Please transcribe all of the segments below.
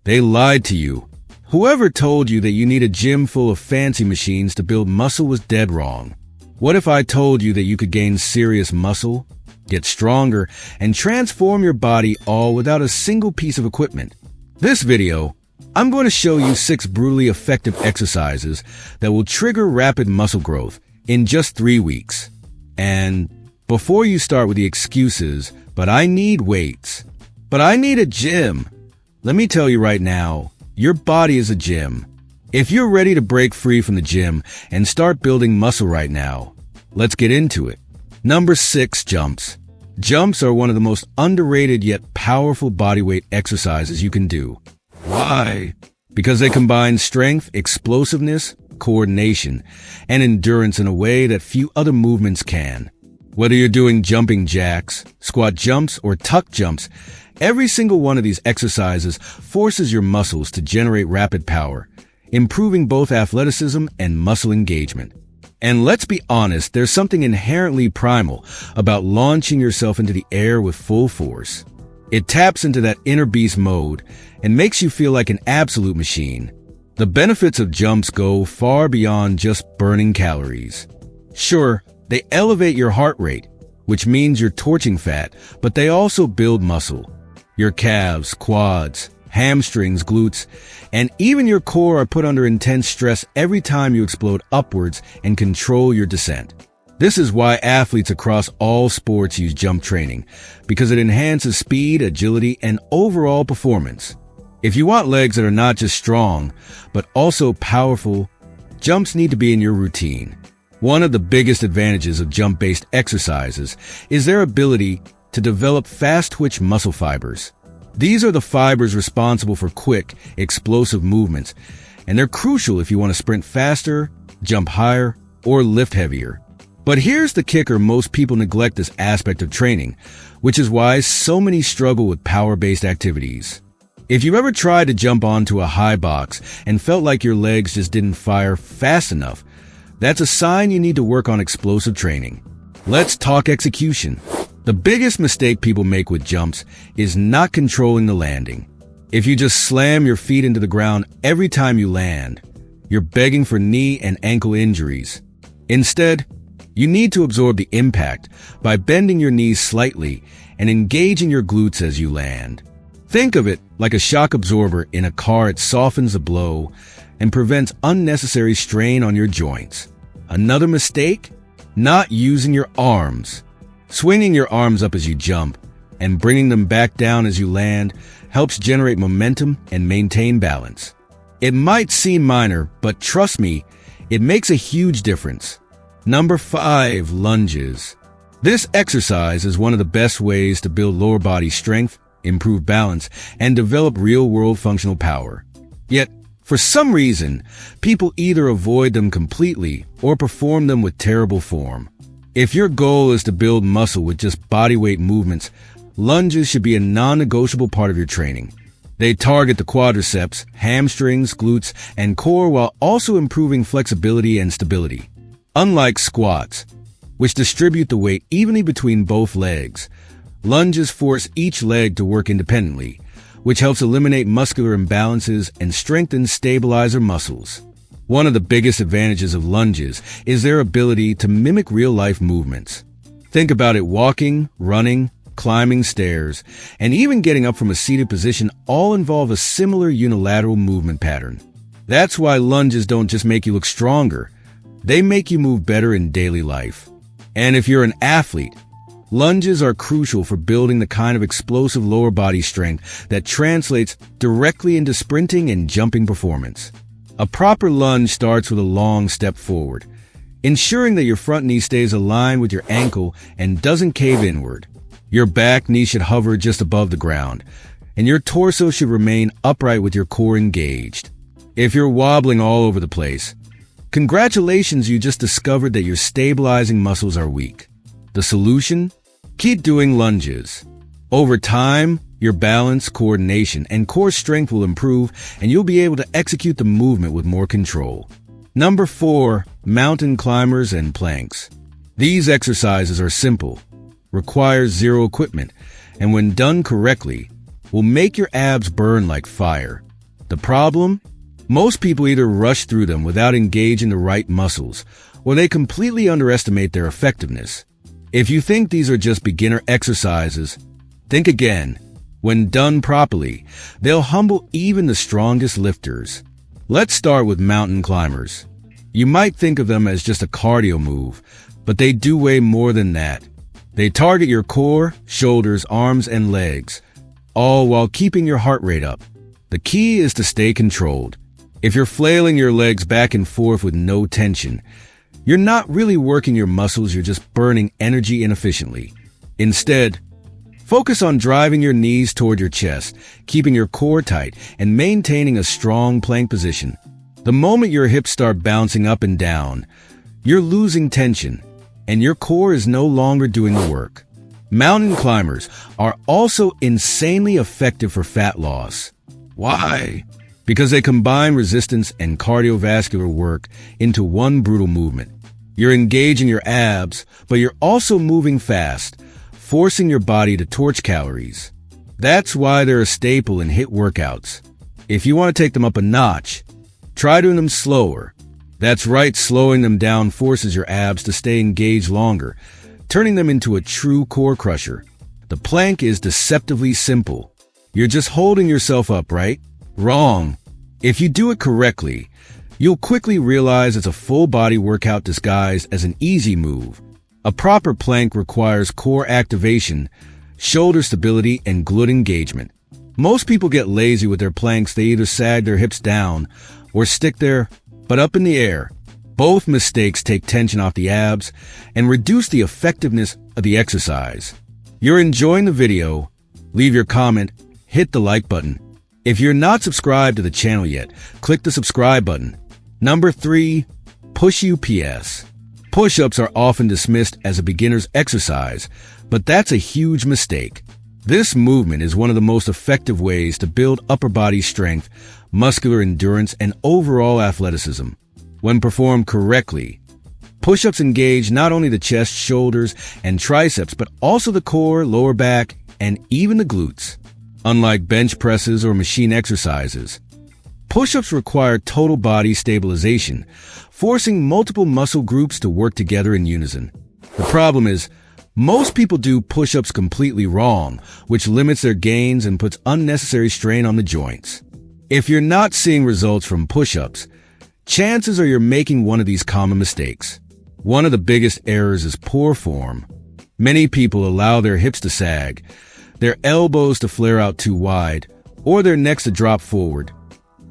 They lied to you. Whoever told you that you need a gym full of fancy machines to build muscle was dead wrong. What if I told you that you could gain serious muscle, get stronger, and transform your body all without a single piece of equipment? This video, I'm going to show you 6 brutally effective exercises that will trigger rapid muscle growth in just 3 weeks. And before you start with the excuses, but I need weights, but I need a gym, let me tell you right now, your body is a gym. If you're ready to break free from the gym and start building muscle right now, let's get into it. Number 6, jumps. Jumps are one of the most underrated yet powerful bodyweight exercises you can do. Why? Because they combine strength, explosiveness, coordination, and endurance in a way that few other movements can. Whether you're doing jumping jacks, squat jumps, or tuck jumps, every single one of these exercises forces your muscles to generate rapid power, improving both athleticism and muscle engagement. And let's be honest, there's something inherently primal about launching yourself into the air with full force. It taps into that inner beast mode and makes you feel like an absolute machine. The benefits of jumps go far beyond just burning calories. Sure, they elevate your heart rate, which means you're torching fat, but they also build muscle. Your calves, quads, hamstrings, glutes, and even your core are put under intense stress every time you explode upwards and control your descent. This is why athletes across all sports use jump training, because it enhances speed, agility, and overall performance. If you want legs that are not just strong, but also powerful, jumps need to be in your routine. One of the biggest advantages of jump-based exercises is their ability to develop fast-twitch muscle fibers. These are the fibers responsible for quick, explosive movements, and they're crucial if you want to sprint faster, jump higher, or lift heavier. But here's the kicker: most people neglect this aspect of training, which is why so many struggle with power-based activities. If you've ever tried to jump onto a high box and felt like your legs just didn't fire fast enough, that's a sign you need to work on explosive training. Let's talk execution. The biggest mistake people make with jumps is not controlling the landing. If you just slam your feet into the ground every time you land, you're begging for knee and ankle injuries. Instead, you need to absorb the impact by bending your knees slightly and engaging your glutes as you land. Think of it like a shock absorber in a car. It softens the blow and prevents unnecessary strain on your joints. Another mistake? Not using your arms. Swinging your arms up as you jump and bringing them back down as you land helps generate momentum and maintain balance. It might seem minor, but trust me, it makes a huge difference. Number 5, lunges. This exercise is one of the best ways to build lower body strength, improve balance, and develop real-world functional power. Yet, for some reason, people either avoid them completely or perform them with terrible form. If your goal is to build muscle with just bodyweight movements, lunges should be a non-negotiable part of your training. They target the quadriceps, hamstrings, glutes, and core while also improving flexibility and stability. Unlike squats, which distribute the weight evenly between both legs, lunges force each leg to work independently, which helps eliminate muscular imbalances and strengthen stabilizer muscles. One of the biggest advantages of lunges is their ability to mimic real-life movements. Think about it: walking, running, climbing stairs, and even getting up from a seated position all involve a similar unilateral movement pattern. That's why lunges don't just make you look stronger, they make you move better in daily life. And if you're an athlete, lunges are crucial for building the kind of explosive lower body strength that translates directly into sprinting and jumping performance. A proper lunge starts with a long step forward, ensuring that your front knee stays aligned with your ankle and doesn't cave inward. Your back knee should hover just above the ground, and your torso should remain upright with your core engaged. If you're wobbling all over the place, congratulations, you just discovered that your stabilizing muscles are weak. The solution? Keep doing lunges. Over time, your balance, coordination, and core strength will improve, and you'll be able to execute the movement with more control. Number 4, mountain climbers and planks. These exercises are simple, require zero equipment, and when done correctly, will make your abs burn like fire. The problem? Most people either rush through them without engaging the right muscles, or they completely underestimate their effectiveness. If you think these are just beginner exercises, think again. When done properly, they'll humble even the strongest lifters. Let's start with mountain climbers. You might think of them as just a cardio move, but they do way more than that. They target your core, shoulders, arms, and legs, all while keeping your heart rate up. The key is to stay controlled. If you're flailing your legs back and forth with no tension, you're not really working your muscles, you're just burning energy inefficiently. Instead, focus on driving your knees toward your chest, keeping your core tight, and maintaining a strong plank position. The moment your hips start bouncing up and down, you're losing tension, and your core is no longer doing the work. Mountain climbers are also insanely effective for fat loss. Why? Because they combine resistance and cardiovascular work into one brutal movement. You're engaging your abs, but you're also moving fast, forcing your body to torch calories. That's why they're a staple in HIIT workouts. If you want to take them up a notch, try doing them slower. That's right, slowing them down forces your abs to stay engaged longer, turning them into a true core crusher. The plank is deceptively simple. You're just holding yourself up, right? Wrong. If you do it correctly, you'll quickly realize it's a full-body workout disguised as an easy move. A proper plank requires core activation, shoulder stability, and glute engagement. Most people get lazy with their planks. They either sag their hips down or stick their butt up in the air. Both mistakes take tension off the abs and reduce the effectiveness of the exercise. You're enjoying the video? Leave your comment, hit the like button. If you're not subscribed to the channel yet, click the subscribe button. Number 3, push-ups. Push-ups are often dismissed as a beginner's exercise, but that's a huge mistake. This movement is one of the most effective ways to build upper body strength, muscular endurance, and overall athleticism. When performed correctly, push-ups engage not only the chest, shoulders, and triceps, but also the core, lower back, and even the glutes. Unlike bench presses or machine exercises, push-ups require total body stabilization, forcing multiple muscle groups to work together in unison. The problem is, most people do push-ups completely wrong, which limits their gains and puts unnecessary strain on the joints. If you're not seeing results from push-ups, chances are you're making one of these common mistakes. One of the biggest errors is poor form. Many people allow their hips to sag, their elbows to flare out too wide, or their necks to drop forward,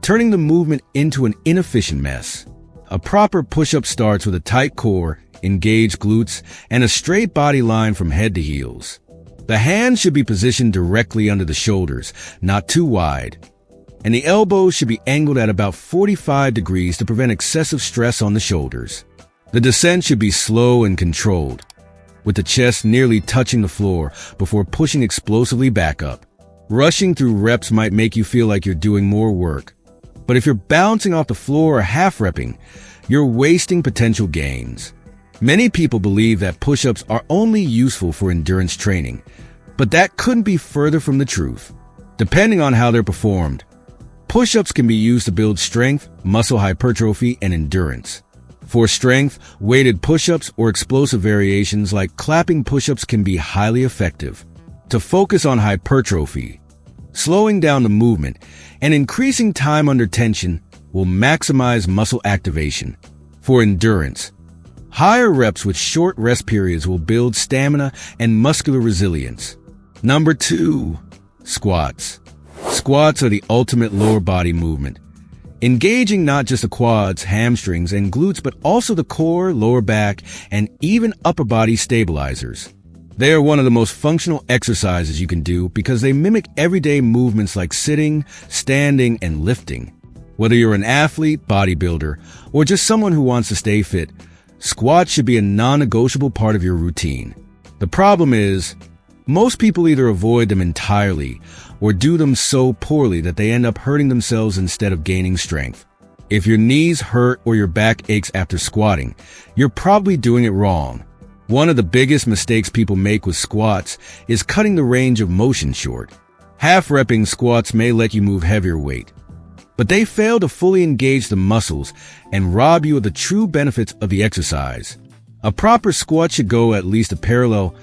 turning the movement into an inefficient mess. A proper push-up starts with a tight core, engaged glutes, and a straight body line from head to heels. The hands should be positioned directly under the shoulders, not too wide, and the elbows should be angled at about 45 degrees to prevent excessive stress on the shoulders. The descent should be slow and controlled, with the chest nearly touching the floor before pushing explosively back up. Rushing through reps might make you feel like you're doing more work, but if you're bouncing off the floor or half-repping, you're wasting potential gains. Many people believe that push-ups are only useful for endurance training, but that couldn't be further from the truth. Depending on how they're performed, push-ups can be used to build strength, muscle hypertrophy, and endurance. For strength, weighted push-ups or explosive variations like clapping push-ups can be highly effective. To focus on hypertrophy, slowing down the movement and increasing time under tension will maximize muscle activation. For endurance, higher reps with short rest periods will build stamina and muscular resilience. Number 2, squats. Squats are the ultimate lower body movement, engaging not just the quads, hamstrings, and glutes, but also the core, lower back, and even upper body stabilizers. They are one of the most functional exercises you can do because they mimic everyday movements like sitting, standing, and lifting. Whether you're an athlete, bodybuilder, or just someone who wants to stay fit, squats should be a non-negotiable part of your routine. The problem is, most people either avoid them entirely or do them so poorly that they end up hurting themselves instead of gaining strength. If your knees hurt or your back aches after squatting, you're probably doing it wrong. One of the biggest mistakes people make with squats is cutting the range of motion short. Half-repping squats may let you move heavier weight, but they fail to fully engage the muscles and rob you of the true benefits of the exercise. A proper squat should go at least a parallel,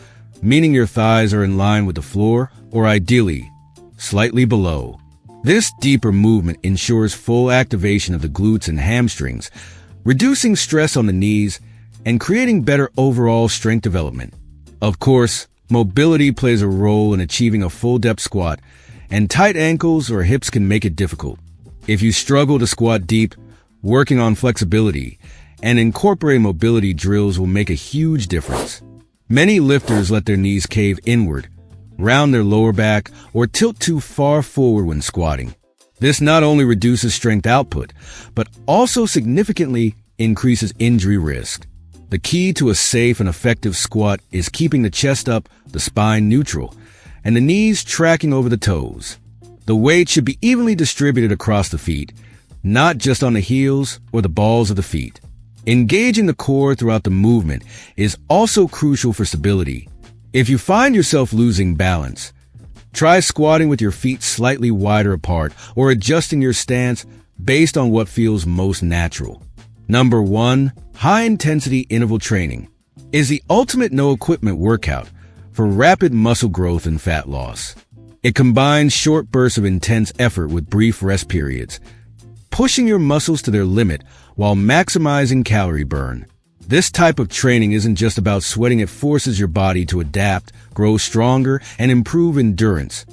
meaning your thighs are in line with the floor, or ideally, slightly below. This deeper movement ensures full activation of the glutes and hamstrings, reducing stress on the knees and creating better overall strength development. Of course, mobility plays a role in achieving a full depth squat, and tight ankles or hips can make it difficult. If you struggle to squat deep, working on flexibility and incorporating mobility drills will make a huge difference. Many lifters let their knees cave inward, round their lower back, or tilt too far forward when squatting. This not only reduces strength output, but also significantly increases injury risk. The key to a safe and effective squat is keeping the chest up, the spine neutral, and the knees tracking over the toes. The weight should be evenly distributed across the feet, not just on the heels or the balls of the feet. Engaging the core throughout the movement is also crucial for stability. If you find yourself losing balance, try squatting with your feet slightly wider apart or adjusting your stance based on what feels most natural. Number 1, high-intensity interval training is the ultimate no-equipment workout for rapid muscle growth and fat loss. It combines short bursts of intense effort with brief rest periods, pushing your muscles to their limit while maximizing calorie burn. This type of training isn't just about sweating, it forces your body to adapt, grow stronger, and improve endurance,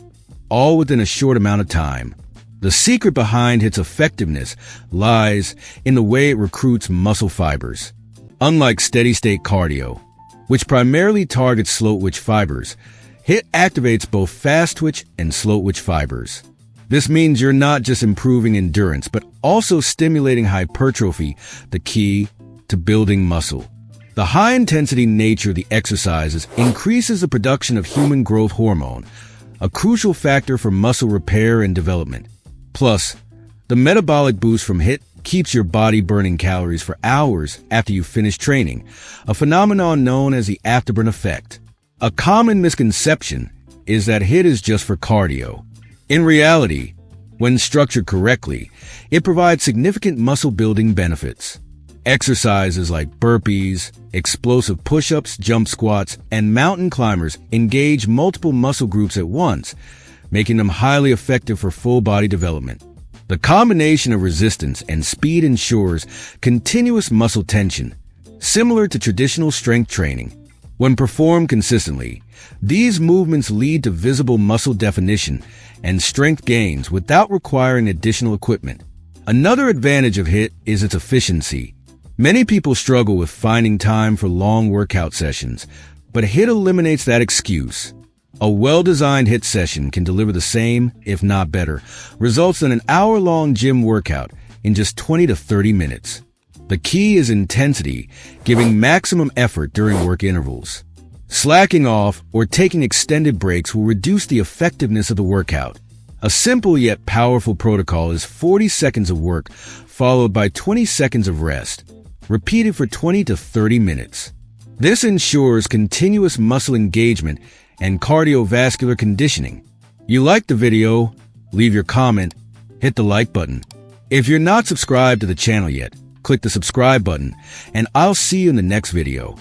all within a short amount of time. The secret behind its effectiveness lies in the way it recruits muscle fibers. Unlike steady-state cardio, which primarily targets slow-twitch fibers, HIIT activates both fast-twitch and slow-twitch fibers. This means you're not just improving endurance, but also stimulating hypertrophy, the key to building muscle. The high-intensity nature of the exercises increases the production of human growth hormone, a crucial factor for muscle repair and development. Plus, the metabolic boost from HIIT keeps your body burning calories for hours after you finish training, a phenomenon known as the afterburn effect. A common misconception is that HIIT is just for cardio. In reality, when structured correctly, it provides significant muscle-building benefits. Exercises like burpees, explosive push-ups, jump squats, and mountain climbers engage multiple muscle groups at once, making them highly effective for full body development. The combination of resistance and speed ensures continuous muscle tension, similar to traditional strength training. When performed consistently, these movements lead to visible muscle definition and strength gains without requiring additional equipment. Another advantage of HIIT is its efficiency. Many people struggle with finding time for long workout sessions, but HIIT eliminates that excuse. A well-designed HIIT session can deliver the same, if not better, results than an hour-long gym workout in just 20 to 30 minutes. The key is intensity, giving maximum effort during work intervals. Slacking off or taking extended breaks will reduce the effectiveness of the workout. A simple yet powerful protocol is 40 seconds of work, followed by 20 seconds of rest, repeated for 20 to 30 minutes. This ensures continuous muscle engagement and cardiovascular conditioning. You liked the video? Leave your comment, hit the like button. If you're not subscribed to the channel yet, click the subscribe button, and I'll see you in the next video.